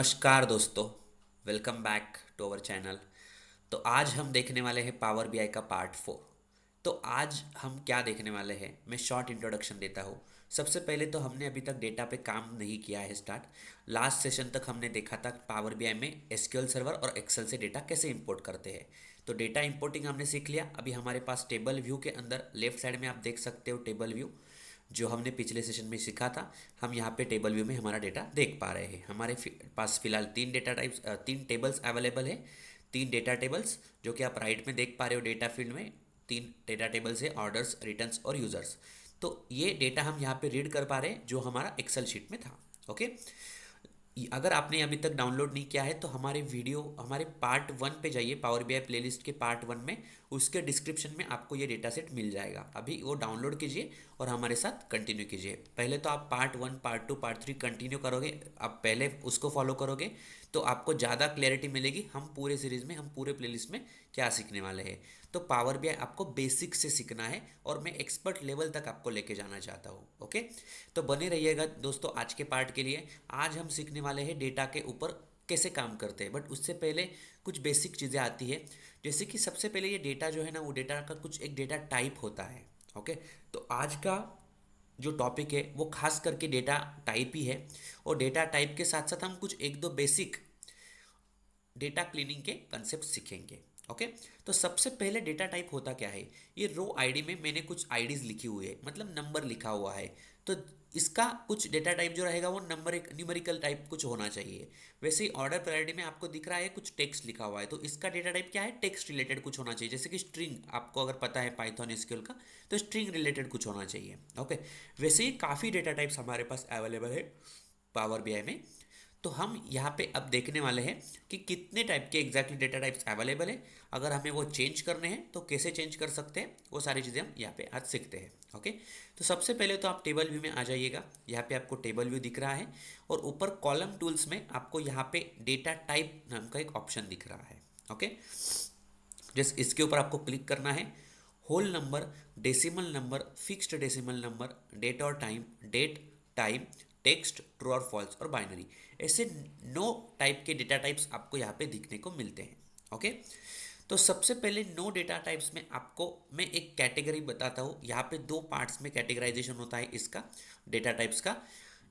नमस्कार दोस्तों। Welcome back to our channel. तो आज हम देखने वाले हैं पावर बीआई का पार्ट 4। तो आज हम क्या देखने वाले हैं, मैं शॉर्ट इंट्रोडक्शन देता हूँ। सबसे पहले तो हमने अभी तक डेटा पे काम नहीं किया है स्टार्ट। लास्ट सेशन तक हमने देखा था पावर बीआई में एसक्यूएल सर्वर और एक्सेल से डेटा कैसे इंपोर्ट करते हैं। तो डेटा इंपोर्टिंग हमने सीख लिया। अभी हमारे पास टेबल व्यू के अंदर लेफ्ट साइड में आप देख सकते हो टेबल व्यू, जो हमने पिछले सेशन में सीखा था। हम यहाँ पे टेबल व्यू में हमारा डेटा देख पा रहे हैं। हमारे पास फिलहाल तीन टेबल्स अवेलेबल है। तीन डेटा टेबल्स जो कि आप राइट में देख पा रहे हो डेटा फील्ड में। तीन डेटा टेबल्स है, ऑर्डर्स, रिटर्न्स और यूजर्स। तो ये डेटा हम यहाँ पे रीड कर पा रहे हैं जो हमारा एक्सेल शीट में था। ओके, अगर आपने अभी तक डाउनलोड नहीं किया है तो हमारे पार्ट 1 पे जाइए, पावर बीआई प्लेलिस्ट के पार्ट 1 में। उसके डिस्क्रिप्शन में आपको ये डेटा सेट मिल जाएगा। अभी वो डाउनलोड कीजिए और हमारे साथ कंटिन्यू कीजिए। पहले तो आप पार्ट 1, पार्ट 2, पार्ट 3 कंटिन्यू करोगे, आप पहले उसको फॉलो करोगे तो आपको ज़्यादा क्लैरिटी मिलेगी हम पूरे सीरीज़ में, हम पूरे प्लेलिस्ट में क्या सीखने वाले हैं। तो पावर बीआई आपको बेसिक से सीखना है और मैं एक्सपर्ट लेवल तक आपको लेके जाना चाहता हूँ। ओके, तो बने रहिएगा दोस्तों आज के पार्ट के लिए। आज हम सीखने वाले हैं डेटा के ऊपर कैसे काम करते हैं। बट उससे पहले कुछ बेसिक चीज़ें आती है, जैसे कि सबसे पहले ये डेटा जो है ना, वो डेटा का कुछ एक डेटा टाइप होता है। ओके, तो आज का जो टॉपिक है वो खास करके डेटा टाइप ही है। और डेटा टाइप के साथ साथ हम कुछ एक दो बेसिक डेटा क्लीनिंग के कंसेप्ट सीखेंगे। ओके, तो सबसे पहले डेटा टाइप होता क्या है। ये रो आईडी में मैंने कुछ आईडीज लिखी हुई है, मतलब नंबर लिखा हुआ है। तो इसका कुछ डेटा टाइप जो रहेगा वो नंबर, एक न्यूमेरिकल टाइप कुछ होना चाहिए। वैसे ही ऑर्डर प्रायोरिटी में आपको दिख रहा है कुछ टेक्स्ट लिखा हुआ है, तो इसका डेटा टाइप क्या है, टेक्स्ट रिलेटेड कुछ होना चाहिए। जैसे कि स्ट्रिंग, आपको अगर पता है पाइथन एसक्यूएल का, तो स्ट्रिंग रिलेटेड कुछ होना चाहिए। ओके, वैसे ही काफ़ी डेटा टाइप्स हमारे पास अवेलेबल है पावर बीआई में। तो हम यहाँ पे अब देखने वाले हैं कि कितने टाइप के एग्जैक्टली डेटा टाइप्स अवेलेबल है। अगर हमें वो चेंज करने हैं तो कैसे चेंज कर सकते हैं, वो सारी चीज़ें हम यहाँ पे आज सीखते हैं। ओके, तो सबसे पहले तो आप टेबल व्यू में आ जाइएगा। यहाँ पे आपको टेबल व्यू दिख रहा है और ऊपर कॉलम टूल्स में आपको यहाँ पे डेटा टाइप नाम का एक ऑप्शन दिख रहा है। ओके, जस्ट इसके ऊपर आपको क्लिक करना है। Whole number, decimal number, fixed decimal number, date और time, date, time, text, true और फॉल्स और बाइनरी, ऐसे 9 टाइप के डेटा टाइप्स आपको यहाँ पे दिखने को मिलते हैं। ओके, तो सबसे पहले 9 डेटा टाइप्स में आपको मैं एक कैटेगरी बताता हूँ। यहाँ पे दो पार्ट्स में कैटेगराइजेशन होता है इसका डेटा टाइप्स का।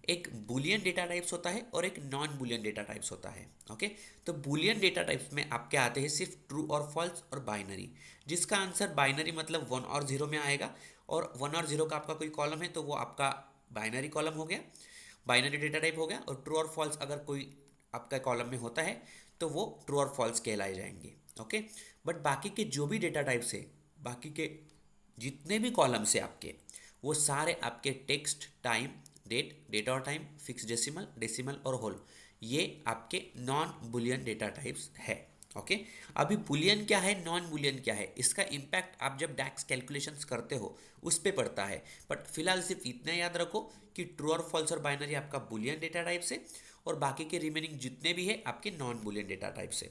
एक बुलियन डेटा टाइप्स होता है और एक नॉन बुलियन डेटा टाइप्स होता है। ओके, तो बुलियन डेटा टाइप्स में आपके आते हैं सिर्फ ट्रू और फॉल्स और बाइनरी, जिसका आंसर बाइनरी मतलब 1 और 0 में आएगा। और 1 और 0 का आपका कोई कॉलम है तो वो आपका बाइनरी कॉलम हो गया, बाइनरी डेटा टाइप हो गया। और ट्रू और फॉल्स अगर कोई आपका कॉलम में होता है तो वो ट्रू और फॉल्स कहलाए जाएंगे। ओके, बट बाकी के जो भी डेटा टाइप्स है, बाकी के जितने भी कॉलम्स है आपके, वो सारे आपके टेक्स्ट, टाइम, डेट, डेट और टाइम, फिक्स डेसिमल, डेसिमल और होल, ये आपके नॉन बुलियन डेटा टाइप्स है। ओके, अभी बुलियन क्या है, नॉन बुलियन क्या है, इसका इम्पैक्ट आप जब डैक्स कैलकुलेशंस करते हो उस पे पड़ता है। बट फिलहाल सिर्फ इतना याद रखो कि ट्रू और फॉल्स और बाइनरी आपका बुलियन डेटा टाइप्स है और बाकी के रिमेनिंग जितने भी है आपके नॉन बुलियन डेटा टाइप्स है।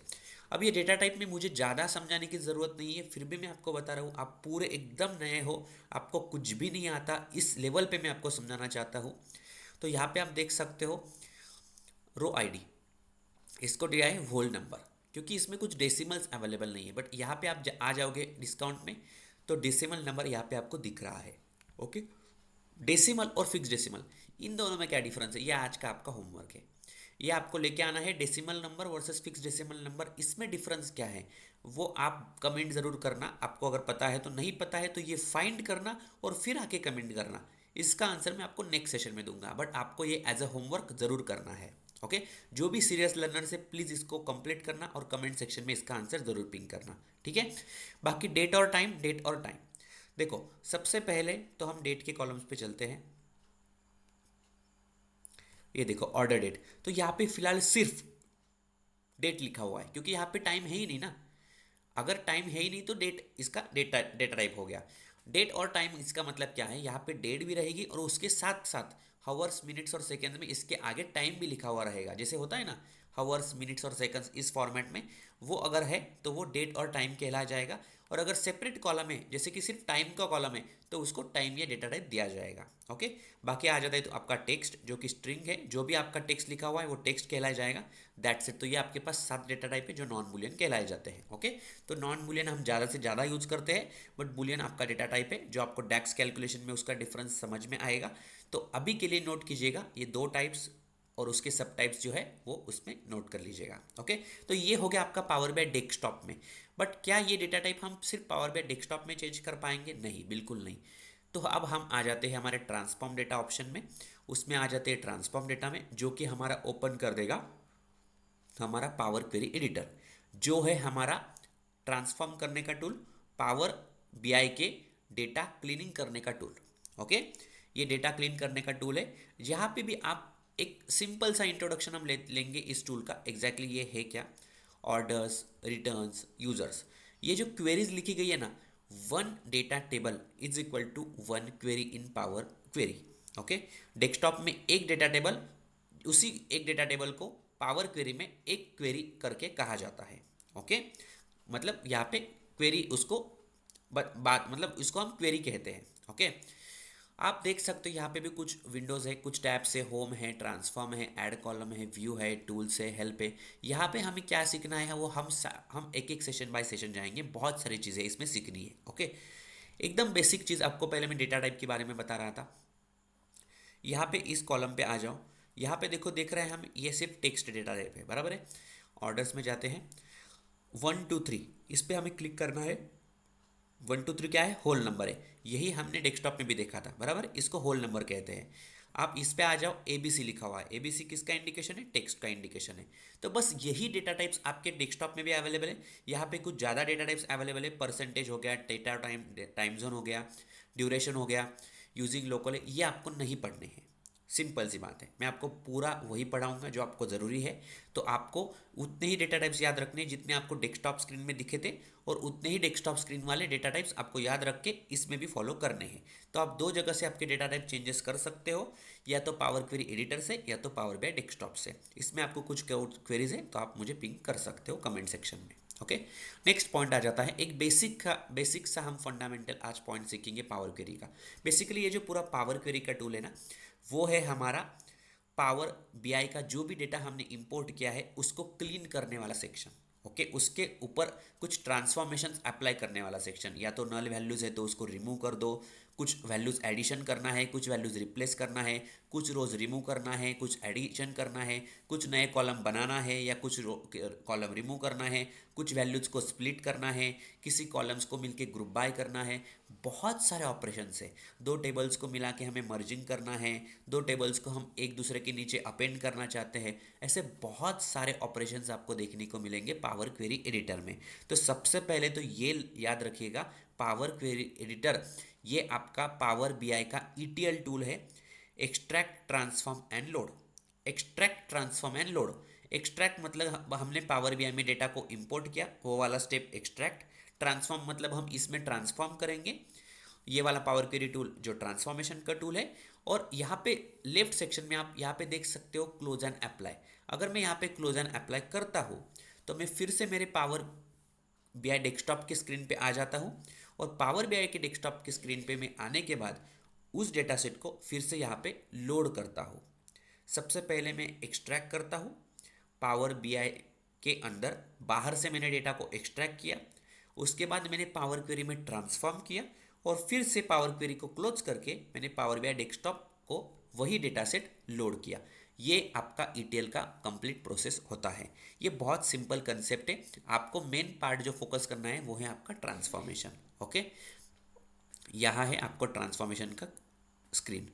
अब ये डेटा टाइप में मुझे ज़्यादा समझाने की ज़रूरत नहीं है, फिर भी मैं आपको बता रहा हूँ। आप पूरे एकदम नए हो, आपको कुछ भी नहीं आता, इस लेवल पे मैं आपको समझाना चाहता हूँ। तो यहाँ पे आप देख सकते हो रो आईडी, इसको दिया है होल नंबर, क्योंकि इसमें कुछ डेसिमल्स अवेलेबल नहीं है। बट यहाँ पे आप आ जाओगे डिस्काउंट में तो डेसिमल नंबर यहाँ पे आपको दिख रहा है। ओके, डेसिमल और फिक्स डेसिमल, इन दोनों में क्या डिफरेंस है, ये आज का आपका होमवर्क है। ये आपको लेके आना है decimal number versus fix decimal number, इसमें डिफरेंस क्या है वो आप कमेंट ज़रूर करना। आपको अगर पता है तो, नहीं पता है तो ये फाइंड करना और फिर आके कमेंट करना। इसका आंसर मैं आपको नेक्स्ट सेशन में दूंगा, बट आपको ये एज अ होमवर्क ज़रूर करना है। ओके, जो भी सीरियस लर्नर से प्लीज़ इसको कंप्लीट करना और कमेंट सेक्शन में इसका आंसर ज़रूर पिन करना। ठीक है, बाकी डेट और टाइम, डेट और टाइम देखो, सबसे पहले तो हम डेट के कॉलम्स पे चलते हैं। ये देखो ऑर्डर डेट, तो यहाँ पे फिलहाल सिर्फ डेट लिखा हुआ है क्योंकि यहाँ पे टाइम है ही नहीं ना। अगर टाइम है ही नहीं तो डेट इसका डेटा डेटा टाइप हो गया। डेट और टाइम इसका मतलब क्या है, यहाँ पे डेट भी रहेगी और उसके साथ साथ हावर्स, मिनट्स और सेकेंड में इसके आगे टाइम भी लिखा हुआ रहेगा। जैसे होता है ना, हावर्स, मिनट्स और सेकंड्स इस फॉर्मेट में, वो अगर है तो वो डेट और टाइम कहला जाएगा। और अगर सेपरेट कॉलम है, जैसे कि सिर्फ टाइम का कॉलम है, तो उसको टाइम या डेटा टाइप दिया जाएगा। ओके, बाकी आ जाता है तो आपका टेक्स्ट, जो कि स्ट्रिंग है, जो भी आपका टेक्स्ट लिखा हुआ है वो टेक्स्ट कहलाया जाएगा। That's it. तो ये आपके पास 7 डेटा टाइप है जो नॉन बुलियन कहलाए जाते हैं। ओके, तो नॉन बुलियन हम ज़्यादा से ज़्यादा यूज़ करते हैं, बट बुलियन आपका डेटा टाइप है जो आपको डैक्स कैलकुलेशन में उसका डिफरेंस समझ में आएगा। तो अभी के लिए नोट कीजिएगा ये 2 टाइप्स और उसके सब टाइप्स जो है वो उसमें नोट कर लीजिएगा। ओके, तो ये हो गया आपका पावर बाय डेस्कटॉप में। बट क्या ये डेटा टाइप हम सिर्फ पावर बाय डेस्कटॉप में चेंज कर पाएंगे? नहीं, बिल्कुल नहीं। तो अब हम आ जाते हैं हमारे ट्रांसफॉर्म डेटा ऑप्शन में। उसमें आ जाते हैं ट्रांसफॉर्म डेटा में, जो कि हमारा ओपन कर देगा हमारा पावर क्वेरी एडिटर, जो है हमारा ट्रांसफॉर्म करने का टूल, पावर बीआई के डेटा क्लीनिंग करने का टूल। ओके, ये डेटा क्लीन करने का टूल है। यहाँ पे भी आप एक सिंपल सा इंट्रोडक्शन हम लेंगे इस टूल का। एग्जैक्टली ये है क्या? ऑर्डर्स, रिटर्न्स, यूजर्स, ये जो क्वेरीज लिखी गई है ना, 1 data table is equal to 1 query in power query. Okay, desktop में एक डेटा टेबल, उसी एक डेटा टेबल को पावर क्वेरी में एक क्वेरी करके कहा जाता है। ओके, मतलब यहाँ पे क्वेरी उसको बात मतलब इसको हम क्वेरी कहते हैं। ओके, आप देख सकते हो यहाँ पे भी कुछ विंडोज़ है, कुछ टैब्स है, होम है, ट्रांसफॉर्म है, ऐड कॉलम है, व्यू है, टूल्स है, हेल्प है। यहाँ पे हमें क्या सीखना है वो हम एक एक सेशन बाय सेशन जाएंगे, बहुत सारी चीज़ें इसमें सीखनी है। ओके, एकदम बेसिक चीज़ आपको पहले मैं डेटा टाइप के बारे में बता रहा था। यहाँ पे इस कॉलम पे आ जाओ, यहाँ पे देखो, देख रहे हैं हम, ये सिर्फ टेक्स्ट डेटा टाइप है, बराबर है। ऑर्डर्स में जाते हैं, 1 2 3 इस पे हमें क्लिक करना है। 1 2 3 क्या है? होल नंबर है। यही हमने डेस्कटॉप में भी देखा था, बराबर, इसको होल नंबर कहते हैं। आप इस पे आ जाओ, ABC लिखा हुआ है। ABC किसका इंडिकेशन है? टेक्स्ट का इंडिकेशन है। तो बस यही डेटा टाइप्स आपके डेस्कटॉप में भी अवेलेबल है। यहाँ पे कुछ ज़्यादा डेटा टाइप्स अवेलेबल है। परसेंटेज हो गया, डेटा टाइम, टाइम जोन हो गया, ड्यूरेशन हो गया, यूजिंग लोकल है, ये आपको नहीं पढ़ने हैं। सिंपल सी बात है, मैं आपको पूरा वही पढ़ाऊंगा जो आपको ज़रूरी है। तो आपको उतने ही डेटा टाइप्स याद रखने हैं जितने आपको डेस्कटॉप स्क्रीन में दिखे थे, और उतने ही डेस्कटॉप स्क्रीन वाले डेटा टाइप्स आपको याद रख के इसमें भी फॉलो करने हैं। तो आप 2 जगह से आपके डेटा टाइप चेंजेस कर सकते हो, या तो पावर क्वेरी एडिटर से या तो पावर बाय डेस्कटॉप से। इसमें आपको कुछ क्वेरीज है तो आप मुझे पिंग कर सकते हो कमेंट सेक्शन में। ओके, नेक्स्ट पॉइंट आ जाता है एक बेसिक सा हम फंडामेंटल आज पॉइंट सीखेंगे पावर क्वेरी का। बेसिकली ये जो पूरा पावर क्वेरी का टूल है ना, वो है हमारा पावर बीआई का जो भी डेटा हमने इंपोर्ट किया है उसको क्लीन करने वाला सेक्शन। ओके, उसके ऊपर कुछ ट्रांसफॉर्मेशन अप्लाई करने वाला सेक्शन। या तो नल वैल्यूज़ है तो उसको रिमूव कर दो, कुछ वैल्यूज़ एडिशन करना है, कुछ वैल्यूज़ रिप्लेस करना है, कुछ रोज रिमूव करना है, कुछ एडिशन करना है, कुछ नए कॉलम बनाना है या कुछ कॉलम रिमूव करना है, कुछ वैल्यूज़ को स्प्लिट करना है, किसी कॉलम्स को मिलके ग्रुप बाय करना है। बहुत सारे ऑपरेशंस है। 2 टेबल्स को मिला के हमें मर्जिंग करना है, 2 टेबल्स को हम एक दूसरे के नीचे अपेंड करना चाहते हैं। ऐसे बहुत सारे ऑपरेशंस आपको देखने को मिलेंगे पावर क्वेरी एडिटर में। तो सबसे पहले तो ये याद रखिएगा, पावर क्वेरी एडिटर ये आपका पावर बीआई का ईटीएल टूल है। Extract, transform and load. Extract, transform and load. Extract मतलब हमने पावर बीआई में डेटा को इंपोर्ट किया, वो वाला स्टेप एक्सट्रैक्ट। ट्रांसफॉर्म मतलब हम इसमें ट्रांसफॉर्म करेंगे, ये वाला पावर क्वेरी टूल जो ट्रांसफॉर्मेशन का टूल है। और यहाँ पे लेफ्ट सेक्शन में आप यहाँ पे देख सकते हो क्लोज एंड अप्लाई। अगर मैं यहाँ पे क्लोज एंड अप्लाई करता हूँ तो मैं फिर से मेरे पावर बीआई डेस्कटॉप के स्क्रीन पे आ जाता हूँ, और पावर बीआई के डेस्कटॉप के स्क्रीन पे मैं आने के बाद उस डेटा सेट को फिर से यहाँ पे लोड करता हूँ। सबसे पहले मैं एक्सट्रैक्ट करता हूँ पावर बीआई के अंदर, बाहर से मैंने डेटा को एक्सट्रैक्ट किया, उसके बाद मैंने पावर क्वेरी में ट्रांसफॉर्म किया, और फिर से पावर क्वेरी को क्लोज करके मैंने पावर बीआई डेस्कटॉप को वही डेटा सेट लोड किया। ये आपका ईटीएल का कंप्लीट प्रोसेस होता है। ये बहुत सिंपल कंसेप्ट है। आपको मेन पार्ट जो फोकस करना है वो है आपका ट्रांसफॉर्मेशन। ओके, यहाँ है आपको ट्रांसफॉर्मेशन का स्क्रीन।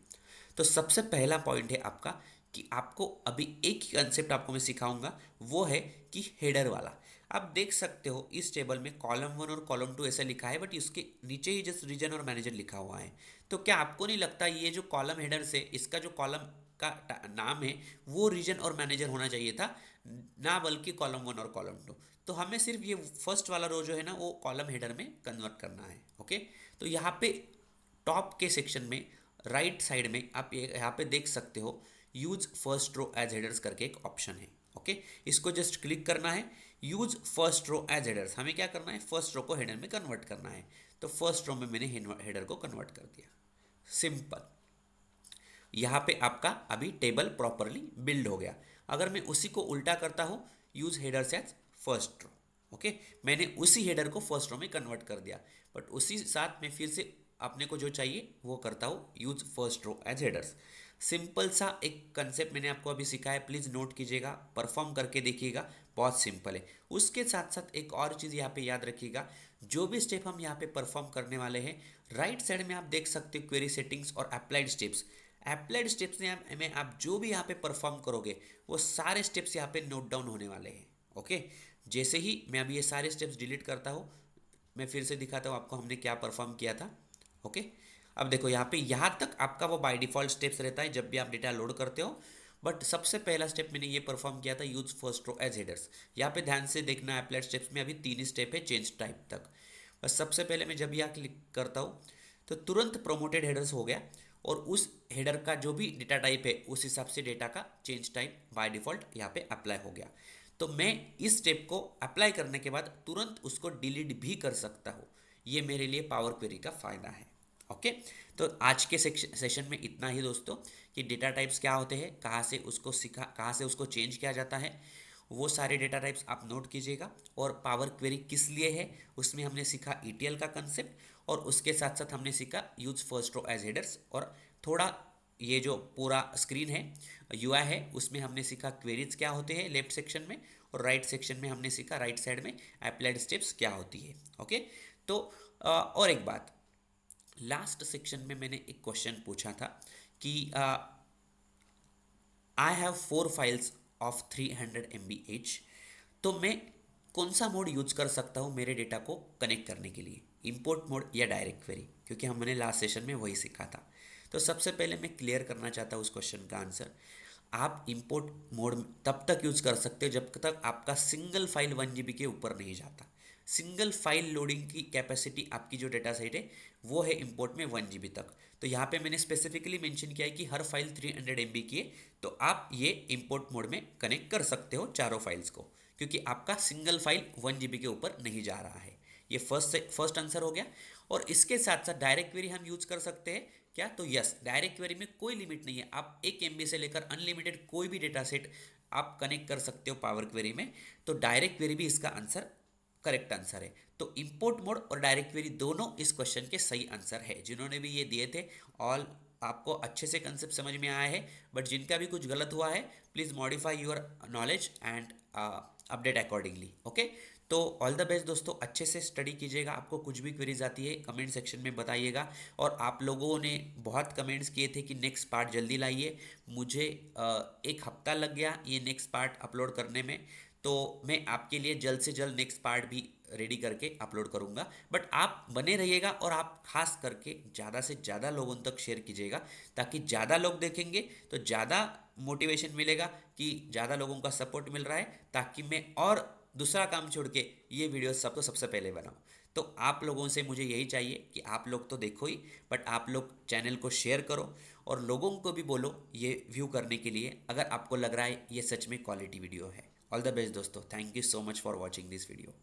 तो सबसे पहला पॉइंट है आपका कि आपको अभी एक ही कंसेप्ट आपको मैं सिखाऊंगा, वो है कि हेडर वाला। आप देख सकते हो इस टेबल में कॉलम 1 और कॉलम 2 ऐसा लिखा है, बट इसके नीचे ही जस्ट रीजन और मैनेजर लिखा हुआ है। तो क्या आपको नहीं लगता ये जो कॉलम हेडर से इसका जो कॉलम का नाम है वो रीजन और मैनेजर होना चाहिए था, ना बल्कि कॉलम 1 और कॉलम 2? तो हमें सिर्फ ये फर्स्ट वाला रो जो है ना वो कॉलम हेडर में कन्वर्ट करना है। ओके, तो यहाँ पे टॉप के सेक्शन में राइट साइड में आप यहाँ पे देख सकते हो use first row as headers करके एक ऑप्शन है। ओके, इसको जस्ट क्लिक करना है, use first row as headers, हमें क्या करना है, फर्स्ट रो को हेडर में कन्वर्ट करना है। तो फर्स्ट रो में मैंने हेडर को कन्वर्ट कर दिया, सिंपल। यहाँ पे आपका अभी टेबल प्रॉपरली बिल्ड हो गया। अगर मैं उसी को उल्टा करता हूँ, use headers as first row, okay, मैंने उसी हेडर को फर्स्ट रो में कन्वर्ट कर दिया, बट उसी साथ में फिर से अपने को जो चाहिए वो करता हूँ, use first row as headers. Simple सा एक कंसेप्ट मैंने आपको अभी सिखाया, प्लीज़ नोट कीजिएगा, परफॉर्म करके देखिएगा, बहुत सिंपल है। उसके साथ साथ एक और चीज़ यहाँ पे याद रखिएगा, जो भी स्टेप हम यहाँ पे परफॉर्म करने वाले हैं, राइट साइड में आप देख सकते हो क्वेरी सेटिंग्स और अप्लाइड स्टेप्स। अप्लाइड स्टेप्स में आप जो भी यहाँ पे परफॉर्म करोगे वो सारे स्टेप्स यहाँ पे नोट डाउन होने वाले हैं, ओके। जैसे ही मैं अभी ये सारे स्टेप्स डिलीट करता हूँ, मैं फिर से दिखाता हूँ आपको हमने क्या परफॉर्म किया था, ओके। अब देखो यहाँ पे यहाँ तक आपका वो बाय डिफॉल्ट स्टेप्स रहता है जब भी आप डेटा लोड करते हो, बट सबसे पहला स्टेप मैंने ये परफॉर्म किया था, use first row as headers. यहाँ पे ध्यान से देखना, अप्लाइड स्टेप्स में अभी 3 ही स्टेप है चेंज टाइप तक। बस सबसे पहले मैं जब यहाँ क्लिक करता हूँ तो तुरंत प्रोमोटेड हेडर्स हो गया, और उस हेडर का जो भी डेटा टाइप है उस हिसाब से डेटा का चेंज टाइप बाय डिफॉल्ट यहाँ पे अप्लाई हो गया। तो मैं इस स्टेप को अप्लाई करने के बाद तुरंत उसको डिलीट भी कर सकता हूँ। ये मेरे लिए पावर क्वेरी का फ़ायदा है, ओके। तो आज के सेशन में इतना ही दोस्तों, कि डेटा टाइप्स क्या होते हैं, कहाँ से उसको सीखा, कहाँ से उसको चेंज किया जाता है, वो सारे डेटा टाइप्स आप नोट कीजिएगा। और पावर क्वेरी किस लिए है उसमें हमने सीखा ईटीएल का कंसेप्ट, और उसके साथ साथ हमने सीखा use first row as headers, और थोड़ा ये जो पूरा स्क्रीन है, यूआई है, उसमें हमने सीखा क्वेरीज क्या होते हैं लेफ्ट सेक्शन में, और राइट सेक्शन में हमने सीखा राइट साइड में अप्लाइड स्टेप्स क्या होती है, ओके। तो और एक बात, लास्ट सेक्शन में मैंने एक क्वेश्चन पूछा था कि I have 4 files of 300 MB H, तो मैं कौन सा मोड यूज कर सकता हूँ मेरे डेटा को कनेक्ट करने के लिए, इंपोर्ट मोड या डायरेक्ट क्वेरी, क्योंकि हमने लास्ट सेशन में वही सीखा था। तो सबसे पहले मैं क्लियर करना चाहता हूँ उस क्वेश्चन का आंसर। आप इंपोर्ट मोड तब तक यूज कर सकते हो जब तक आपका सिंगल फाइल 1 GB के ऊपर नहीं जाता। सिंगल फाइल लोडिंग की कैपेसिटी आपकी जो डेटा सेट है वो है इंपोर्ट में 1 GB तक। तो यहाँ पे मैंने स्पेसिफिकली मेंशन किया है कि हर फाइल 300 MB की है, तो आप ये इंपोर्ट मोड में कनेक्ट कर सकते हो चारों फाइल्स को, क्योंकि आपका सिंगल फाइल 1 GB के ऊपर नहीं जा रहा है। ये फर्स्ट आंसर हो गया। और इसके साथ साथ डायरेक्ट क्वेरी हम यूज कर सकते हैं क्या, तो यस, डायरेक्ट क्वेरी में कोई लिमिट नहीं है, आप 1 MB से लेकर अनलिमिटेड कोई भी डेटा सेट आप कनेक्ट कर सकते हो पावर क्वेरी में। तो डायरेक्ट क्वेरी भी इसका आंसर, करेक्ट आंसर है। तो इंपोर्ट मोड और डायरेक्ट क्वेरी दोनों इस क्वेश्चन के सही आंसर है। जिन्होंने भी ये दिए थे ऑल, आपको अच्छे से कंसेप्ट समझ में आया है, बट जिनका भी कुछ गलत हुआ है please modify your knowledge and update accordingly, okay. तो ऑल द बेस्ट दोस्तों, अच्छे से स्टडी कीजिएगा, आपको कुछ भी क्वेरीज आती है कमेंट सेक्शन में बताइएगा। और आप लोगों ने बहुत कमेंट्स किए थे कि नेक्स्ट पार्ट जल्दी लाइए, मुझे 1 हफ्ता लग गया ये नेक्स्ट पार्ट अपलोड करने में, तो मैं आपके लिए जल्द से जल्द नेक्स्ट पार्ट भी रेडी करके अपलोड करूँगा। बट आप बने रहिएगा, और आप खास करके ज़्यादा से ज़्यादा लोगों तक शेयर कीजिएगा, ताकि ज़्यादा लोग देखेंगे तो ज़्यादा मोटिवेशन मिलेगा कि ज़्यादा लोगों का सपोर्ट मिल रहा है, ताकि मैं और दूसरा काम छोड़ के ये वीडियो सबको सबसे पहले बनाऊँ। तो आप लोगों से मुझे यही चाहिए कि आप लोग तो देखो ही, बट आप लोग चैनल को शेयर करो, और लोगों को भी बोलो ये व्यू करने के लिए, अगर आपको लग रहा है ये सच में क्वालिटी वीडियो है। ऑल द बेस्ट दोस्तों, thank you so much for watching this video.